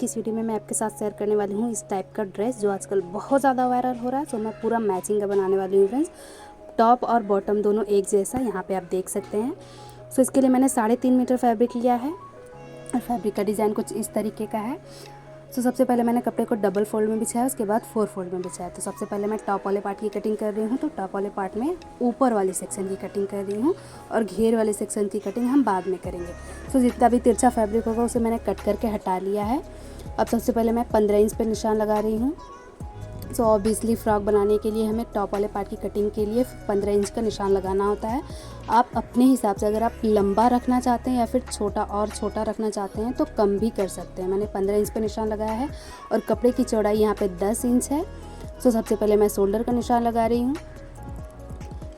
की इस वीडियो में मैं आपके साथ शेयर करने वाली हूँ इस टाइप का ड्रेस जो आजकल बहुत ज़्यादा वायरल हो रहा है। तो मैं पूरा मैचिंग का बनाने वाली हूँ फ्रेंड्स। टॉप और बॉटम दोनों एक जैसा यहाँ पे आप देख सकते हैं। सो इसके लिए मैंने 3.5 मीटर फैब्रिक लिया है और फैब्रिक का डिज़ाइन कुछ इस तरीके का है। तो सबसे पहले मैंने कपड़े को डबल फोल्ड में बिछाया, उसके बाद 4 फोल्ड में बिछाया। तो सबसे पहले मैं टॉप वाले पार्ट की कटिंग कर रही हूँ। तो टॉप वाले पार्ट में ऊपर वाली सेक्शन की कटिंग कर रही हूँ और घेर वाले सेक्शन की कटिंग हम बाद में करेंगे। तो जितना भी तिरछा फैब्रिक होगा उसे मैंने कट करके हटा लिया है। अब सबसे पहले मैं 15 इंच पे निशान लगा रही हूँ। सो ऑब्वियसली फ्रॉक बनाने के लिए हमें टॉप वाले पार्ट की कटिंग के लिए 15 इंच का निशान लगाना होता है। आप अपने हिसाब से अगर आप लंबा रखना चाहते हैं या फिर छोटा रखना चाहते हैं तो कम भी कर सकते हैं। मैंने 15 इंच पे निशान लगाया है और कपड़े की चौड़ाई यहाँ पे 10 इंच है। सो सबसे पहले मैं शोल्डर का निशान लगा रही हूँ।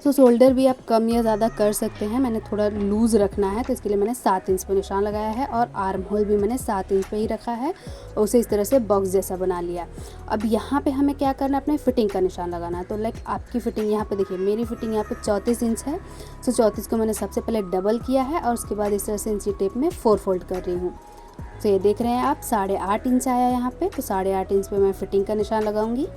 सो शोल्डर भी आप कम या ज़्यादा कर सकते हैं। मैंने थोड़ा लूज़ रखना है तो इसके लिए मैंने 7 इंच पे निशान लगाया है और आर्म होल भी मैंने 7 इंच पे ही रखा है और उसे इस तरह से बॉक्स जैसा बना लिया। अब यहाँ पे हमें क्या करना है, अपने फिटिंग का निशान लगाना है। तो लाइक आपकी फ़िटिंग यहाँ पे देखिए, मेरी फ़िटिंग यहाँ पे 34 इंच है। सो 34 को मैंने सबसे पहले डबल किया है और उसके बाद इस तरह से इंची टेप में 4 फोल्ड कर रही हूँ। तो ये देख रहे हैं आप 8.5 इंच आया यहाँ पे। तो 8.5 इंच पे मैं फ़िटिंग का निशान लगाऊंगी।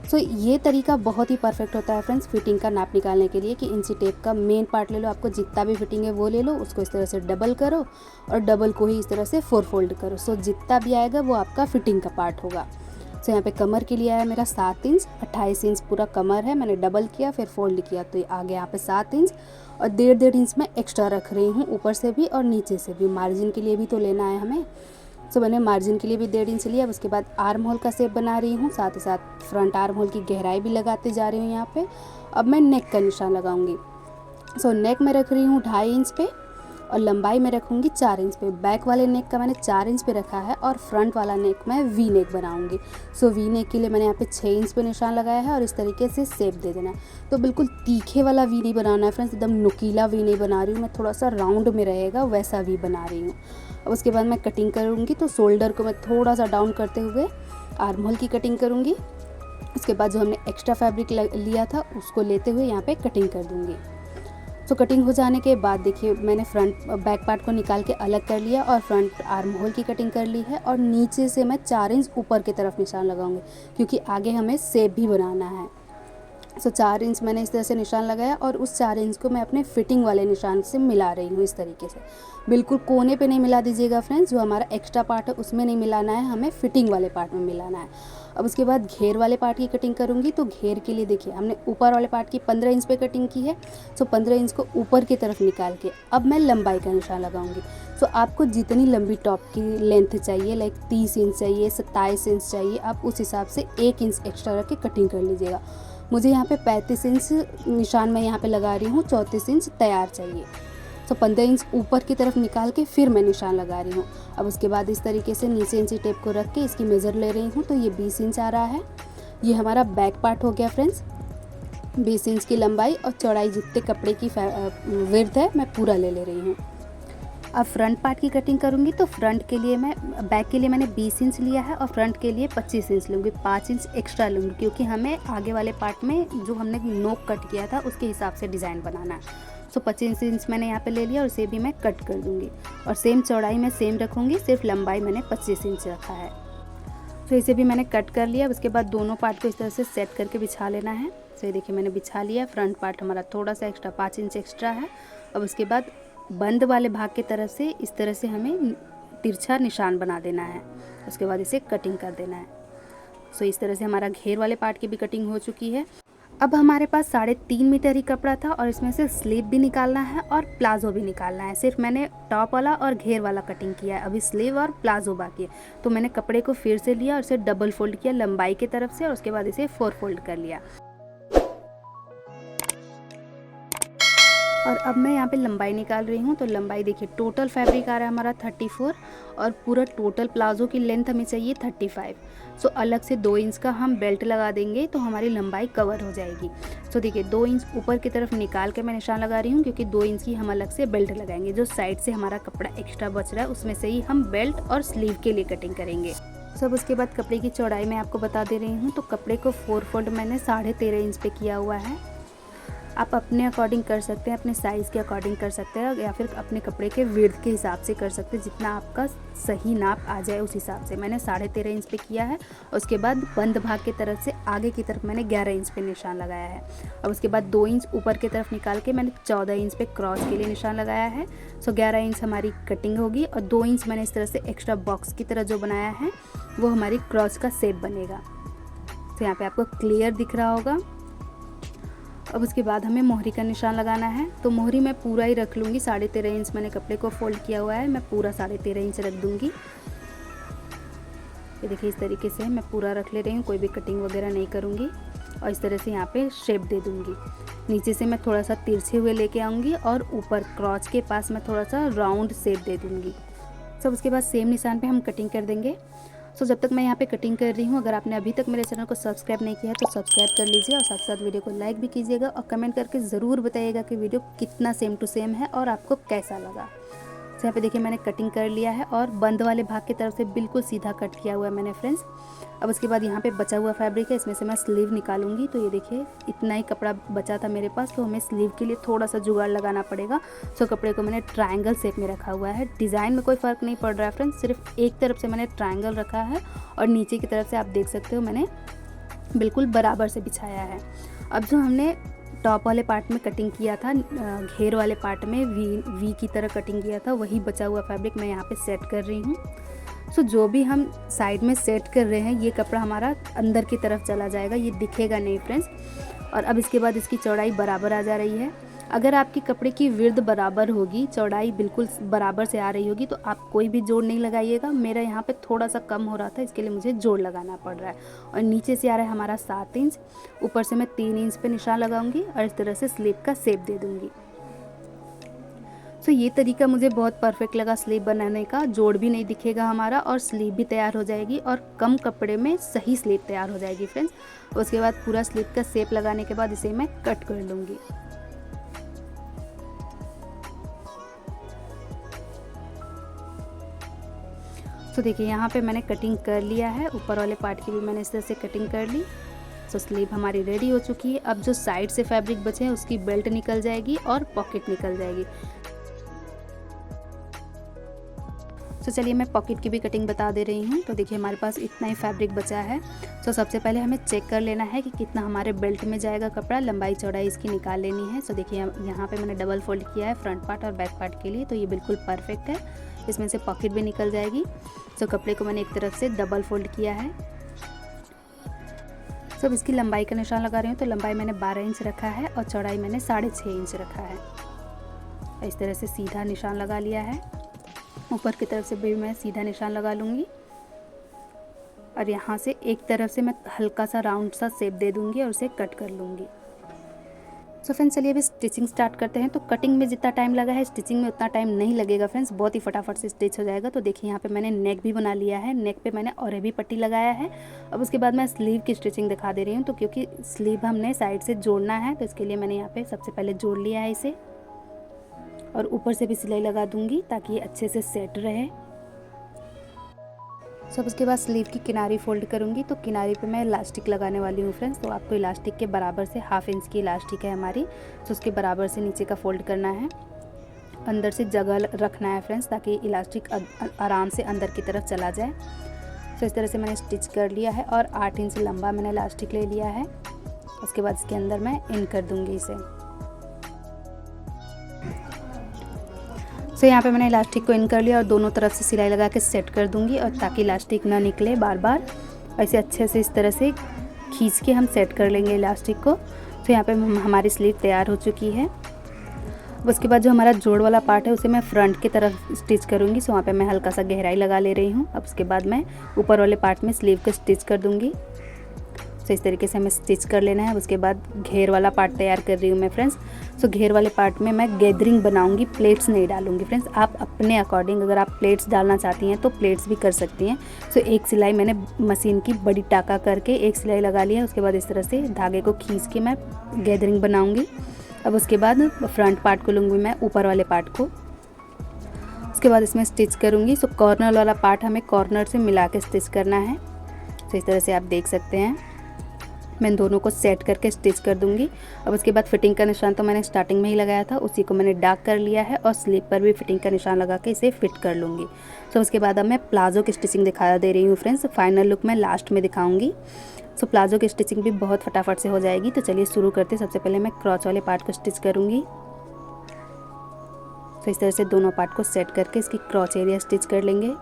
सो ये तरीका बहुत ही परफेक्ट होता है फ्रेंड्स फिटिंग का नाप निकालने के लिए कि इंची टेप का मेन पार्ट ले लो, आपको जितना भी फिटिंग है वो ले लो, उसको इस तरह से डबल करो और डबल को ही इस तरह से 4 फोल्ड करो। सो जितना भी आएगा वो आपका फिटिंग का पार्ट होगा। सो यहाँ पे कमर के लिए आया मेरा 7 इंच, 28 इंच पूरा कमर है। मैंने डबल किया फिर फोल्ड किया तो आगे यहाँ पे 7 इंच और 1.5 इंच में एक्स्ट्रा रख रही हूँ, ऊपर से भी और नीचे से भी। मार्जिन के लिए भी तो लेना है हमें। सो मैंने मार्जिन के लिए भी 1.5 इंच लिया। उसके बाद आर्म होल का शेप बना रही हूँ, साथ ही साथ फ्रंट आर्म होल की गहराई भी लगाते जा रही हूँ यहाँ पे। अब मैं नेक का निशान लगाऊंगी। सो नेक में रख रही हूँ 2.5 इंच पे और लंबाई में रखूँगी 4 इंच पे। बैक वाले नेक का मैंने 4 इंच पे रखा है और फ्रंट वाला नेक मैं वी नेक बनाऊँगी। सो वी नेक के लिए मैंने यहाँ पे 6 इंच पे निशान लगाया है और इस तरीके से शेप दे देना है। तो बिल्कुल तीखे वाला वी नहीं बनाना है फ्रेंड्स, एकदम नुकीला वी नहीं बना रही हूँ मैं, थोड़ा सा राउंड में रहेगा वैसा वी बना रही हूँ। अब उसके बाद मैं कटिंग करूँगी। तो शोल्डर को मैं थोड़ा सा डाउन करते हुए आर्म होल की कटिंग करूँगी। उसके बाद जो हमने एक्स्ट्रा फैब्रिक लिया था उसको लेते हुए यहाँ पे कटिंग कर दूँगी। तो कटिंग हो जाने के बाद देखिए मैंने फ्रंट बैक पार्ट को निकाल के अलग कर लिया और फ्रंट आर्म होल की कटिंग कर ली है और नीचे से मैं 4 इंच ऊपर की तरफ निशान लगाऊंगी क्योंकि आगे हमें शेप भी बनाना है। सो 4 इंच मैंने इस तरह से निशान लगाया और उस 4 इंच को मैं अपने फिटिंग वाले निशान से मिला रही हूँ इस तरीके से। बिल्कुल कोने पे नहीं मिला दीजिएगा फ्रेंड्स, जो हमारा एक्स्ट्रा पार्ट है उसमें नहीं मिलाना है, हमें फिटिंग वाले पार्ट में मिलाना है। अब उसके बाद घेर वाले पार्ट की कटिंग करूँगी। तो घेर के लिए देखिए हमने ऊपर वाले पार्ट की 15 इंच पे कटिंग की है। सो 15 इंच को ऊपर की तरफ निकाल के अब मैं लंबाई का निशान लगाऊंगी। सो आपको जितनी लंबी टॉप की लेंथ चाहिए, लाइक 30 इंच चाहिए, 27 इंच चाहिए, आप उस हिसाब से 1 इंच एक्स्ट्रा रख के कटिंग कर लीजिएगा। मुझे यहाँ पे 35 इंच निशान मैं यहाँ पे लगा रही हूँ, 34 इंच तैयार चाहिए। तो 15 इंच ऊपर की तरफ निकाल के फिर मैं निशान लगा रही हूँ। अब उसके बाद इस तरीके से नीचे इंची टेप को रख के इसकी मेज़र ले रही हूँ। तो ये 20 इंच आ रहा है। ये हमारा बैक पार्ट हो गया फ्रेंड्स। 20 इंच की लंबाई और चौड़ाई जितने कपड़े की विड्थ है मैं पूरा ले रही हूँ। अब फ्रंट पार्ट की कटिंग करूँगी। तो फ्रंट के लिए बैक के लिए मैंने 20 इंच लिया है और फ्रंट के लिए 25 इंच लूँगी, 5 इंच एक्स्ट्रा लूँगी क्योंकि हमें आगे वाले पार्ट में जो हमने नोक कट किया था उसके हिसाब से डिज़ाइन बनाना है। सो 25 इंच मैंने यहाँ पे ले लिया और इसे भी मैं कट कर दूँगी और सेम चौड़ाई में सेम रखूँगी, सिर्फ लंबाई मैंने 25 इंच रखा है। तो इसे भी मैंने कट कर लिया। उसके बाद दोनों पार्ट को इस तरह से सेट करके बिछा लेना है। तो ये देखिए मैंने बिछा लिया। फ्रंट पार्ट हमारा थोड़ा सा एक्स्ट्रा 5 इंच एक्स्ट्रा है। अब उसके बाद बंद वाले भाग की तरफ से इस तरह से हमें तिरछा निशान बना देना है। उसके बाद इसे कटिंग कर देना है। सो इस तरह से हमारा घेर वाले पार्ट की भी कटिंग हो चुकी है। अब हमारे पास 3.5 मीटर ही कपड़ा था और इसमें से स्लीव भी निकालना है और प्लाजो भी निकालना है। सिर्फ मैंने टॉप वाला और घेर वाला कटिंग किया है, अभी स्लीव और प्लाजो बाकी है। तो मैंने कपड़े को फिर से लिया और इसे डबल फोल्ड किया लंबाई की तरफ से और उसके बाद इसे 4 फोल्ड कर लिया। और अब मैं यहाँ पे लंबाई निकाल रही हूँ। तो लंबाई देखिए टोटल फैब्रिक आ रहा है हमारा 34 और पूरा टोटल प्लाजो की लेंथ हमें चाहिए 35। सो अलग से 2 इंच का हम बेल्ट लगा देंगे तो हमारी लंबाई कवर हो जाएगी। सो देखिए 2 इंच ऊपर की तरफ निकाल के मैं निशान लगा रही हूँ क्योंकि 2 इंच की हम अलग से बेल्ट लगाएंगे। जो साइड से हमारा कपड़ा एक्स्ट्रा बच रहा है उसमें से ही हम बेल्ट और स्लीव के लिए कटिंग करेंगे। सब उसके बाद कपड़े की चौड़ाई मैं आपको बता दे रही हूँ। तो कपड़े को 4 फोल्ड मैंने 13.5 इंच पे किया हुआ है। आप अपने अकॉर्डिंग कर सकते हैं, अपने साइज़ के अकॉर्डिंग कर सकते हैं, या फिर अपने कपड़े के विड्थ के हिसाब से कर सकते हैं, जितना आपका सही नाप आ जाए उस हिसाब से। मैंने 13.5 इंच पे किया है। उसके बाद बंद भाग की तरफ से आगे की तरफ मैंने 11 इंच पे निशान लगाया है। और उसके बाद 2 इंच ऊपर की तरफ निकाल के मैंने 14 इंच पे क्रॉस के लिए निशान लगाया है। सो 11 इंच हमारी कटिंग होगी और 2 इंच मैंने इस तरह से एक्स्ट्रा बॉक्स की तरह जो बनाया है वो हमारी क्रॉस का शेप बनेगा। तो यहाँ पे आपको क्लियर दिख रहा होगा। अब उसके बाद हमें मोहरी का निशान लगाना है। तो मोहरी मैं पूरा ही रख लूँगी। 13.5 इंच मैंने कपड़े को फोल्ड किया हुआ है, मैं पूरा 13.5 इंच रख दूँगी। ये देखिए इस तरीके से मैं पूरा रख ले रही हूँ, कोई भी कटिंग वगैरह नहीं करूँगी। और इस तरह से यहाँ पे शेप दे दूँगी। नीचे से मैं थोड़ा सा तिरछे हुए लेके आऊँगी और ऊपर क्रॉच के पास मैं थोड़ा सा राउंड शेप दे दूँगी। सब उसके बाद सेम निशान पे हम कटिंग कर देंगे। सो जब तक मैं यहाँ पे कटिंग कर रही हूँ, अगर आपने अभी तक मेरे चैनल को सब्सक्राइब नहीं किया है तो सब्सक्राइब कर लीजिए और साथ साथ वीडियो को लाइक भी कीजिएगा और कमेंट करके ज़रूर बताइएगा कि वीडियो कितना सेम टू सेम है और आपको कैसा लगा। तो यहाँ पे देखिए मैंने कटिंग कर लिया है और बंद वाले भाग की तरफ से बिल्कुल सीधा कट किया हुआ है मैंने फ्रेंड्स। अब उसके बाद यहाँ पे बचा हुआ फैब्रिक है, इसमें से मैं स्लीव निकालूंगी। तो ये देखिए इतना ही कपड़ा बचा था मेरे पास, तो हमें स्लीव के लिए थोड़ा सा जुगाड़ लगाना पड़ेगा। सो कपड़े को मैंने ट्रायंगल शेप में रखा हुआ है। डिज़ाइन में कोई फ़र्क नहीं पड़ रहा है फ्रेंड्स, सिर्फ एक तरफ से मैंने ट्रायंगल रखा है और नीचे की तरफ से आप देख सकते हो मैंने बिल्कुल बराबर से बिछाया है। अब जो हमने टॉप वाले पार्ट में कटिंग किया था, घेर वाले पार्ट में वी की तरह कटिंग किया था, वही बचा हुआ फैब्रिक मैं यहाँ पे सेट कर रही हूँ। सो जो भी हम साइड में सेट कर रहे हैं ये कपड़ा हमारा अंदर की तरफ चला जाएगा, ये दिखेगा नहीं फ्रेंड्स। और अब इसके बाद इसकी चौड़ाई बराबर आ जा रही है। अगर आपकी कपड़े की विड्थ बराबर होगी, चौड़ाई बिल्कुल बराबर से आ रही होगी, तो आप कोई भी जोड़ नहीं लगाइएगा। मेरा यहाँ पे थोड़ा सा कम हो रहा था, इसके लिए मुझे जोड़ लगाना पड़ रहा है। और नीचे से आ रहा है हमारा 7 इंच, ऊपर से मैं 3 इंच पे निशान लगाऊंगी और इस तरह से स्लीव का शेप दे दूंगी। सो ये तरीका मुझे बहुत परफेक्ट लगा स्लीव बनाने का। जोड़ भी नहीं दिखेगा हमारा और स्लीव भी तैयार हो जाएगी और कम कपड़े में सही स्लीव तैयार हो जाएगी फ्रेंड्स। उसके बाद पूरा स्लीव का शेप लगाने के बाद इसे मैं कट कर लूँगी। तो देखिए यहाँ पे मैंने कटिंग कर लिया है, ऊपर वाले पार्ट की भी मैंने इस तरह से कटिंग कर ली। तो स्लीव हमारी रेडी हो चुकी है। अब जो साइड से फैब्रिक बचे हैं उसकी बेल्ट निकल जाएगी और पॉकेट निकल जाएगी। तो चलिए मैं पॉकेट की भी कटिंग बता दे रही हूँ। तो देखिए हमारे पास इतना ही फैब्रिक बचा है। तो सबसे पहले हमें चेक कर लेना है कि कितना हमारे बेल्ट में जाएगा कपड़ा, लंबाई चौड़ाई इसकी निकाल लेनी है। तो देखिए यहाँ पे मैंने डबल फोल्ड किया है फ्रंट पार्ट और बैक पार्ट के लिए, तो ये बिल्कुल परफेक्ट है। इसमें से पॉकेट भी निकल जाएगी। तो कपड़े को मैंने एक तरफ से डबल फोल्ड किया है। सब इसकी लंबाई का निशान लगा रही हूँ। तो लंबाई मैंने 12 इंच रखा है और चौड़ाई मैंने 6.5 इंच रखा है। इस तरह से सीधा निशान लगा लिया है। ऊपर की तरफ से भी मैं सीधा निशान लगा लूँगी और यहाँ से एक तरफ से मैं हल्का सा राउंड सा शेप दे दूँगी और उसे कट कर लूँगी। सो फ्रेंड्स चलिए अभी स्टिचिंग स्टार्ट करते हैं। तो कटिंग में जितना टाइम लगा है स्टिचिंग में उतना टाइम नहीं लगेगा फ्रेंड्स, बहुत ही फटाफट से स्टिच हो जाएगा। तो देखिए यहाँ पे मैंने नेक भी बना लिया है, नेक पे मैंने और भी पट्टी लगाया है। अब उसके बाद मैं स्लीव की स्टिचिंग दिखा दे रही हूँ। तो क्योंकि स्लीव हमने साइड से जोड़ना है तो इसके लिए मैंने यहाँ पे सबसे पहले जोड़ लिया है इसे, और ऊपर से भी सिलाई लगा दूंगी ताकि ये अच्छे से सेट रहे। सब उसके बाद स्लीव की किनारी फोल्ड करूंगी। तो किनारी पे मैं इलास्टिक लगाने वाली हूँ फ्रेंड्स। तो आपको इलास्टिक के बराबर से 1/2 इंच की इलास्टिक है हमारी, तो उसके बराबर से नीचे का फोल्ड करना है, अंदर से जगह रखना है फ्रेंड्स ताकि इलास्टिक आराम से अंदर की तरफ चला जाए। तो इस तरह से मैंने स्टिच कर लिया है और 8 इंच लंबा मैंने इलास्टिक ले लिया है। उसके बाद इसके अंदर मैं इन कर दूँगी इसे। तो यहाँ पे मैंने इलास्टिक को इन कर लिया और दोनों तरफ से सिलाई लगा के सेट कर दूंगी, और ताकि इलास्टिक ना निकले बार बार। ऐसे अच्छे से इस तरह से खींच के हम सेट कर लेंगे इलास्टिक को। तो यहाँ पे हमारी स्लीव तैयार हो चुकी है। उसके बाद जो हमारा जोड़ वाला पार्ट है उसे मैं फ्रंट की तरफ स्टिच करूँगी। सो वहाँ पे मैं हल्का सा गहराई लगा ले रही हूँ। अब उसके बाद मैं ऊपर वाले पार्ट में स्लीव को स्टिच कर दूँगी। तो इस तरीके से हमें स्टिच कर लेना है। उसके बाद घेर वाला पार्ट तैयार कर रही हूँ मैं फ्रेंड्स। सो घेर वाले पार्ट में मैं गैदरिंग बनाऊंगी, प्लेट्स नहीं डालूंगी फ्रेंड्स। आप अपने अकॉर्डिंग अगर आप प्लेट्स डालना चाहती हैं तो प्लेट्स भी कर सकती हैं। सो एक सिलाई मैंने मशीन की बड़ी टाका करके एक सिलाई लगा लिया है। उसके बाद इस तरह से धागे को खींच के मैं गैदरिंग बनाऊँगी। अब उसके बाद फ्रंट पार्ट को लूँगी मैं ऊपर वाले पार्ट को। उसके बाद इसमें स्टिच करूँगी। सो कॉर्नर वाला पार्ट हमें कॉर्नर से मिला के स्टिच करना है। तो इस तरह से आप देख सकते हैं। मैं इन दोनों को सेट करके स्टिच कर दूंगी। अब उसके बाद फिटिंग का निशान तो मैंने स्टार्टिंग में ही लगाया था, उसी को मैंने डार्क कर लिया है और स्लीव पर भी फिटिंग का निशान लगा के इसे फिट कर लूँगी। सो उसके बाद अब मैं प्लाजो की स्टिचिंग दिखा दे रही हूँ फ्रेंड्स। फाइनल लुक मैं लास्ट में दिखाऊँगी। सो प्लाजो की स्टिचिंग भी बहुत फटाफट से हो जाएगी। तो चलिए शुरू करते हैं। सबसे पहले मैं क्रॉच वाले पार्ट को स्टिच करूँगी। तो इस तरह से दोनों पार्ट को सेट करके इसकी क्रॉच एरिया स्टिच कर लेंगे।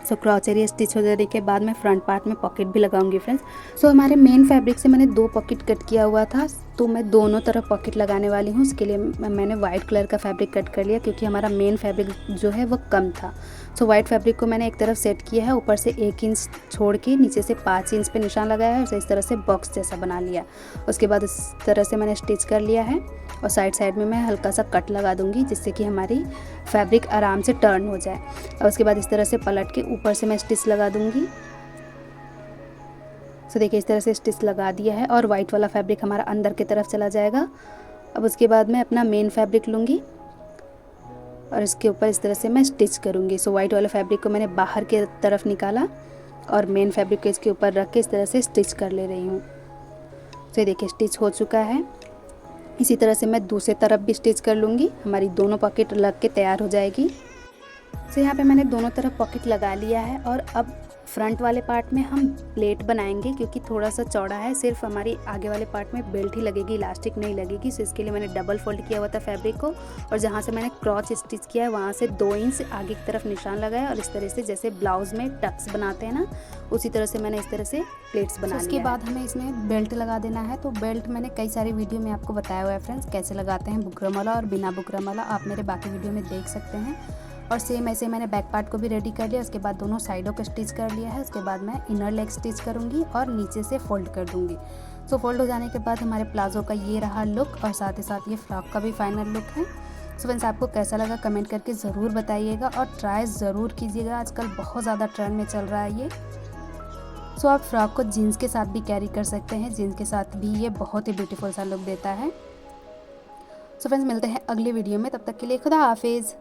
सो क्रॉच एरिया स्टिच हो जाने के बाद मैं फ्रंट पार्ट में पॉकेट भी लगाऊंगी फ्रेंड्स। सो हमारे मेन फैब्रिक से मैंने 2 पॉकेट कट किया हुआ था, तो मैं दोनों तरफ पॉकेट लगाने वाली हूँ। उसके लिए मैंने वाइट कलर का फैब्रिक कट कर लिया क्योंकि हमारा मेन फैब्रिक जो है वो कम था। सो वाइट फैब्रिक को मैंने एक तरफ सेट किया है, ऊपर से 1 इंच छोड़ के नीचे से 5 इंच पे निशान लगाया है और इस तरह से बॉक्स जैसा बना लिया। उसके बाद इस तरह से मैंने स्टिच कर लिया है और साइड में मैं हल्का सा कट लगा दूंगी जिससे कि हमारी फैब्रिक आराम से टर्न हो जाए। और उसके बाद इस तरह से पलट के ऊपर से मैं स्टिच लगा दूंगी। सो देखिए इस तरह से स्टिच लगा दिया है और वाइट वाला फैब्रिक हमारा अंदर की तरफ चला जाएगा। अब उसके बाद मैं अपना मेन फैब्रिक लूँगी और इसके ऊपर इस तरह से मैं स्टिच करूँगी। सो वाइट वाला फैब्रिक को मैंने बाहर के तरफ निकाला और मेन फैब्रिक को इसके ऊपर रख के इस तरह से स्टिच कर ले रही हूँ। तो ये देखिए स्टिच हो चुका है। इसी तरह से मैं दूसरी तरफ भी स्टिच कर लूँगी, हमारी दोनों पॉकेट लग के तैयार हो जाएगी। तो यहाँ पे मैंने दोनों तरफ पॉकेट लगा लिया है और अब फ्रंट वाले पार्ट में हम प्लेट बनाएंगे क्योंकि थोड़ा सा चौड़ा है। सिर्फ हमारी आगे वाले पार्ट में बेल्ट ही लगेगी, इलास्टिक नहीं लगेगी। सो इसके लिए मैंने डबल फोल्ड किया हुआ था फैब्रिक को और जहाँ से मैंने क्रॉच स्टिच किया है वहाँ से 2 इंच आगे की तरफ निशान लगाया और इस तरह से जैसे ब्लाउज में टक्स बनाते हैं ना, उसी तरह से मैंने इस तरह से प्लेट्स बना लिया। उसके बाद हमें इसमें बेल्ट लगा देना है। तो बेल्ट मैंने कई सारी वीडियो में आपको बताया हुआ है फ्रेंड्स कैसे लगाते हैं, बुकरम वाला और बिना बुकरम वाला। आप मेरे बाकी वीडियो में देख सकते हैं। और सेम ऐसे मैंने बैक पार्ट को भी रेडी कर लिया। उसके बाद दोनों साइडों को स्टिच कर लिया है। उसके बाद मैं इनर लेग स्टिच करूँगी और नीचे से फोल्ड कर दूँगी। सो फोल्ड हो जाने के बाद हमारे प्लाजो का ये रहा लुक और साथ ही साथ ये फ्रॉक का भी फाइनल लुक है। सो फ्रेंड्स आपको कैसा लगा कमेंट करके ज़रूर बताइएगा और ट्राई ज़रूर कीजिएगा। आजकल बहुत ज़्यादा ट्रेंड में चल रहा है ये। सो आप फ्रॉक को जीन्स के साथ भी कैरी कर सकते हैं, जीन्स के साथ भी ये बहुत ही ब्यूटीफुल सा लुक देता है। सो फ्रेंड्स मिलते हैं अगले वीडियो में, तब तक के लिए खुदा हाफिज़।